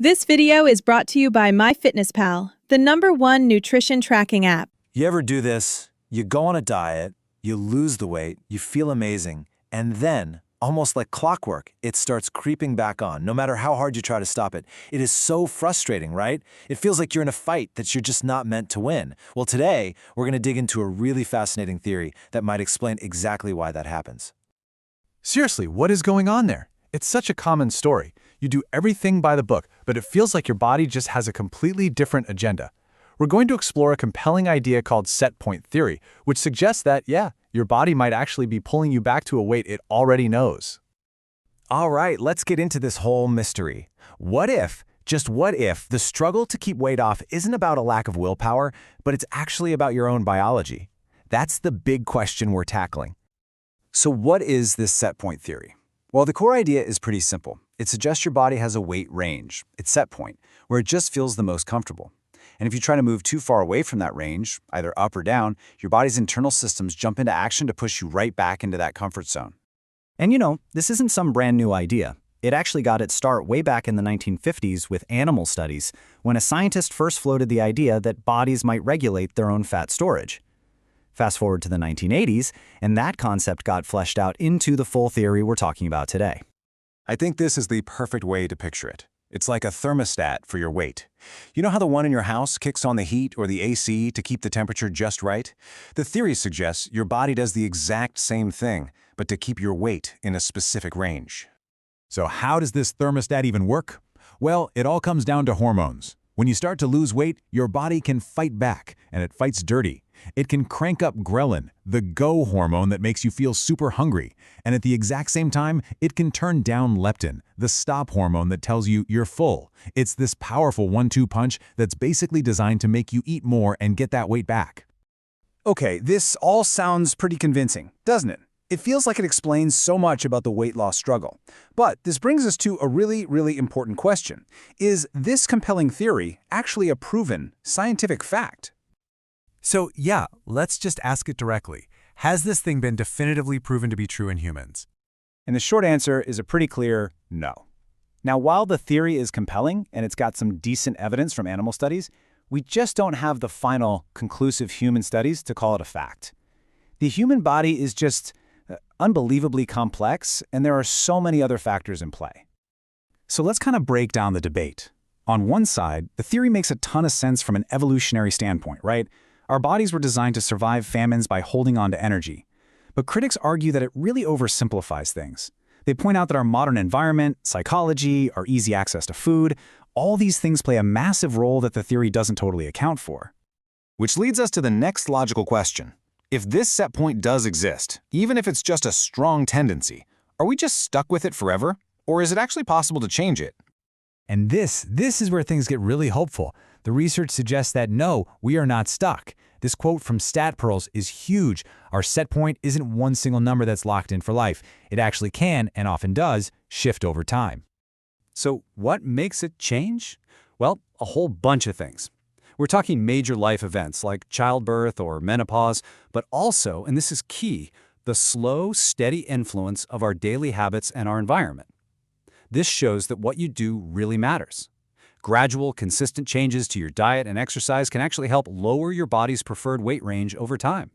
This video is brought to you by MyFitnessPal, the #1 nutrition tracking app. You ever do this? You go on a diet, you lose the weight, you feel amazing, and then, almost like clockwork, it starts creeping back on, no matter how hard you try to stop it. It is so frustrating, right? It feels like you're in a fight that you're just not meant to win. Well, today, we're going to dig into a really fascinating theory that might explain exactly why that happens. Seriously, what is going on there? It's such a common story. You do everything by the book, but it feels like your body just has a completely different agenda. We're going to explore a compelling idea called set point theory, which suggests that, your body might actually be pulling you back to a weight it already knows. All right, let's get into this whole mystery. What if, just what if, the struggle to keep weight off isn't about a lack of willpower, but it's actually about your own biology? That's the big question we're tackling. So what is this set point theory? Well, the core idea is pretty simple. It suggests your body has a weight range, its set point, where it just feels the most comfortable. And if you try to move too far away from that range, either up or down, your body's internal systems jump into action to push you right back into that comfort zone. And this isn't some brand new idea. It actually got its start way back in the 1950s with animal studies, when a scientist first floated the idea that bodies might regulate their own fat storage. Fast forward to the 1980s, and that concept got fleshed out into the full theory we're talking about today. I think this is the perfect way to picture it. It's like a thermostat for your weight. You know how the one in your house kicks on the heat or the AC to keep the temperature just right? The theory suggests your body does the exact same thing, but to keep your weight in a specific range. So how does this thermostat even work? Well, it all comes down to hormones. When you start to lose weight, your body can fight back, and it fights dirty. It can crank up ghrelin, the go hormone that makes you feel super hungry. And at the exact same time, it can turn down leptin, the stop hormone that tells you you're full. It's this powerful 1-2 punch that's basically designed to make you eat more and get that weight back. Okay, this all sounds pretty convincing, doesn't it? It feels like it explains so much about the weight loss struggle. But this brings us to a really, really important question. Is this compelling theory actually a proven scientific fact? So let's just ask it directly. Has this thing been definitively proven to be true in humans? And the short answer is a pretty clear no. Now, while the theory is compelling and it's got some decent evidence from animal studies, we just don't have the final, conclusive human studies to call it a fact. The human body is just unbelievably complex, and there are so many other factors in play. So let's kind of break down the debate. On one side, the theory makes a ton of sense from an evolutionary standpoint, right? Our bodies were designed to survive famines by holding on to energy. But critics argue that it really oversimplifies things. They point out that our modern environment, psychology, our easy access to food, all these things play a massive role that the theory doesn't totally account for. Which leads us to the next logical question. If this set point does exist, even if it's just a strong tendency, are we just stuck with it forever? Or is it actually possible to change it? And this is where things get really hopeful. The research suggests that no, we are not stuck. This quote from StatPearls is huge. Our set point isn't one single number that's locked in for life. It actually can, and often does, shift over time. So what makes it change? Well, a whole bunch of things. We're talking major life events like childbirth or menopause, but also, and this is key, the slow, steady influence of our daily habits and our environment. This shows that what you do really matters. Gradual, consistent changes to your diet and exercise can actually help lower your body's preferred weight range over time.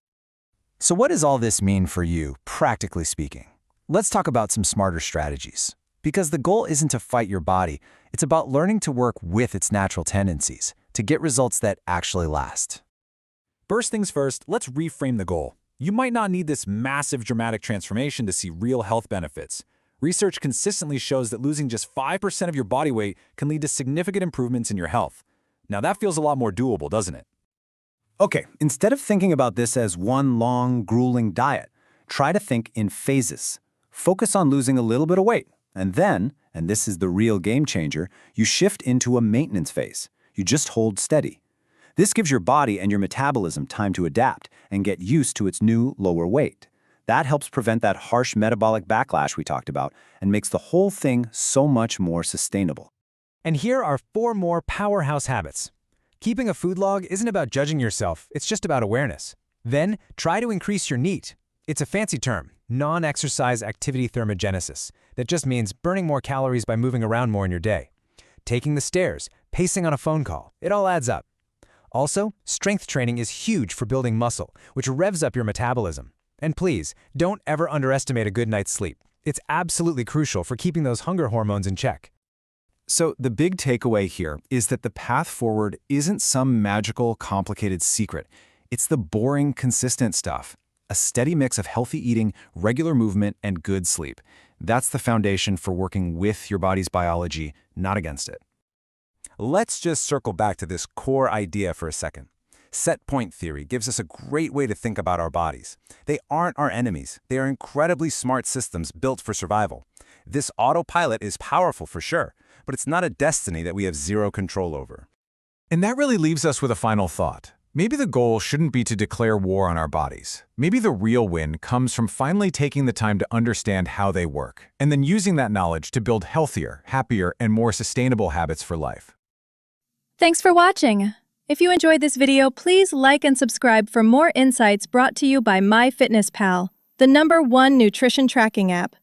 So what does all this mean for you, practically speaking? Let's talk about some smarter strategies. Because the goal isn't to fight your body, it's about learning to work with its natural tendencies to get results that actually last. First things first, let's reframe the goal. You might not need this massive dramatic transformation to see real health benefits. Research consistently shows that losing just 5% of your body weight can lead to significant improvements in your health. Now that feels a lot more doable, doesn't it? Okay, instead of thinking about this as one long, grueling diet, try to think in phases. Focus on losing a little bit of weight, and then, and this is the real game changer, you shift into a maintenance phase. You just hold steady. This gives your body and your metabolism time to adapt and get used to its new, lower weight. That helps prevent that harsh metabolic backlash we talked about and makes the whole thing so much more sustainable. And here are 4 more powerhouse habits. Keeping a food log isn't about judging yourself, it's just about awareness. Then, try to increase your NEAT. It's a fancy term, non-exercise activity thermogenesis, that just means burning more calories by moving around more in your day. taking the stairs, pacing on a phone call. It all adds up. Also, strength training is huge for building muscle, which revs up your metabolism. And please, don't ever underestimate a good night's sleep. It's absolutely crucial for keeping those hunger hormones in check. So the big takeaway here is that the path forward isn't some magical, complicated secret. It's the boring, consistent stuff. A steady mix of healthy eating, regular movement, and good sleep. That's the foundation for working with your body's biology, not against it. Let's just circle back to this core idea for a second. Set point theory gives us a great way to think about our bodies. They aren't our enemies. They are incredibly smart systems built for survival. This autopilot is powerful for sure, but it's not a destiny that we have zero control over. And that really leaves us with a final thought. Maybe the goal shouldn't be to declare war on our bodies. Maybe the real win comes from finally taking the time to understand how they work, and then using that knowledge to build healthier, happier, and more sustainable habits for life. Thanks for watching. If you enjoyed this video, please like and subscribe for more insights brought to you by MyFitnessPal, the #1 nutrition tracking app.